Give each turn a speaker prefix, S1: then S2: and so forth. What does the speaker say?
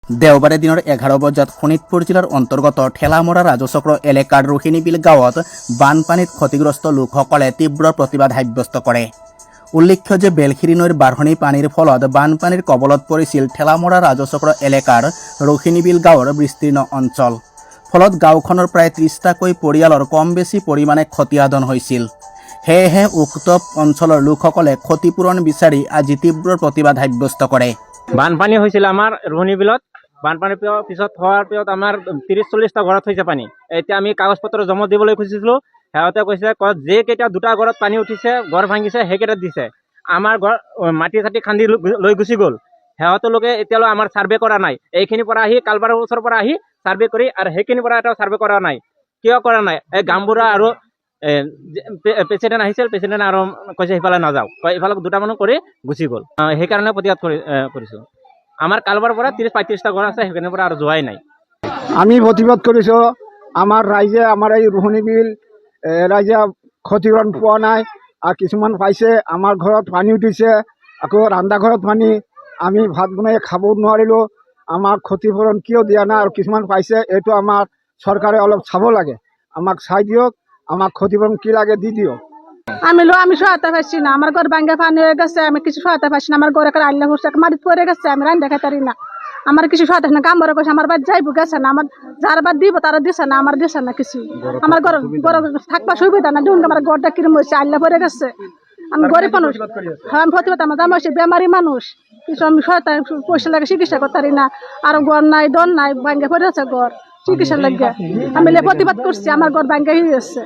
S1: দেওবাৰে দিনৰ 11 বজাত শোণিতপুৰ জিলাৰ অন্তৰ্গত ঠেলামৰা ৰাজচক্ৰ এলেকাৰ ৰোহিণীবিল গাঁৱত বানপানীত ক্ষতিগ্ৰস্ত লোকসকলে তীব্ৰ প্ৰতিবাদ সাব্যস্ত কৰে। উল্লেখ্য যে বেলখিৰি নৈৰ বাঢ়নি পানীৰ ফলত বানপানীৰ কবলত পৰিছিল ঠেলামৰা ৰাজচক্ৰ এলেকাৰ ৰোহিণীবিল গাঁৱৰ বিস্তীৰ্ণ অঞ্চল। ফলত গাঁওখনৰ প্ৰায় 30টাকৈ পৰিয়ালৰ কম বেছি পৰিমাণে ক্ষতিসাধন হৈছিল। সেয়েহে উক্ত অঞ্চলৰ লোকসকলে ক্ষতিপূৰণ বিচাৰি আজি তীব্ৰ প্ৰতিবাদ সাব্যস্ত কৰে।
S2: বানপানী হৈছিল আমাৰ ৰোহিণী বিলত। বানপানীৰ পিছত হোৱাৰ পিছত আমাৰ 30-40টা ঘৰত হৈছে পানী। এতিয়া আমি কাগজ পত্ৰ জমা দিবলৈ খুজিছিলোঁ। সিহঁতে কৈছে যে কেইটা দুটা ঘৰত পানী উঠিছে, ঘৰ ভাঙিছে, সেইকেইটাত দিছে। আমাৰ ঘৰ মাটি চাটি খান্দি লৈ গুচি গ'ল। সিহঁতলোকে এতিয়ালৈ আমাৰ ছাৰ্ভে কৰা নাই। এইখিনিৰ পৰা আহি কালবাৰৰ ওচৰৰ পৰা আহি ছাৰ্ভে কৰি আৰু সেইখিনিৰ পৰা এটা ছাৰ্ভে কৰা নাই। কিয় কৰা নাই? এই গামবুঢ়া আৰু প্ৰেচিডেণ্ট আহিছিল, প্ৰেচিডেণ্ট আৰু কৈছে সিফালে নাযাওঁ, এইফালে দুটা মানুহ কৰি গুচি গ'ল। সেইকাৰণে প্ৰতিবাদ কৰিছোঁ। আমাৰ কালবাৰৰ পৰা 30-35টা ঘৰ আছে, সেইখিনিৰ পৰা আৰু যোৱাই নাই।
S3: আমি প্ৰতিবাদ কৰিছোঁ। আমাৰ ৰাইজে আমাৰ এই ৰোহিণীবিল ৰাইজে ক্ষতিপূৰণ পোৱা নাই আৰু কিছুমান পাইছে। আমাৰ ঘৰত পানী উঠিছে, আকৌ ৰন্ধা ঘৰত পানী, আমি ভাত বনাই খাব নোৱাৰিলোঁ। আমাক ক্ষতিপূৰণ কিয় দিয়া নাই আৰু কিছুমান পাইছে, এইটো আমাৰ চৰকাৰে অলপ চাব লাগে। আমাক চাই দিয়ক, আমাক ক্ষতিপূরণ কি লাগে দি দিও।
S4: আমি সহায়তা পাচ্ছি না, আমার ঘর ভাঙ্গে পানি হয়ে গেছে, আমি কিছু সহায়তা পাচ্ছি না। আমার ঘরে আল্লাহ হুসে মাটি পড়ে গেছে, আমি রান্না খাইতে পারি না। আমার কিছু সহায়তা না, গাম বড় গেছে, আমার বাদ যাইব গেছে না, আমার যার বাদ দিব তারা দিছে না, আমার দিছে না কিছু। আমার ঘর থাকবা সুবিধা না, দুন আমার ঘরটা কিরম হয়েছে, আল্লাহ পড়ে গেছে। আমি গরিব মানুষ, আমি প্রতিবাদ আমার জামা হয়েছে বেমারি মানুষ, কিছু আমি সহায়তা পয়সা লাগে চিকিৎসা করতে পারি না। আর ঘর নাই, দন নাই, ভাঙ্গে পড়ে আছে ঘর, চিকিৎসা লাগে। আমি প্রতিবাদ করছি, আমার ঘর ভাঙ্গে হয়ে গেছে।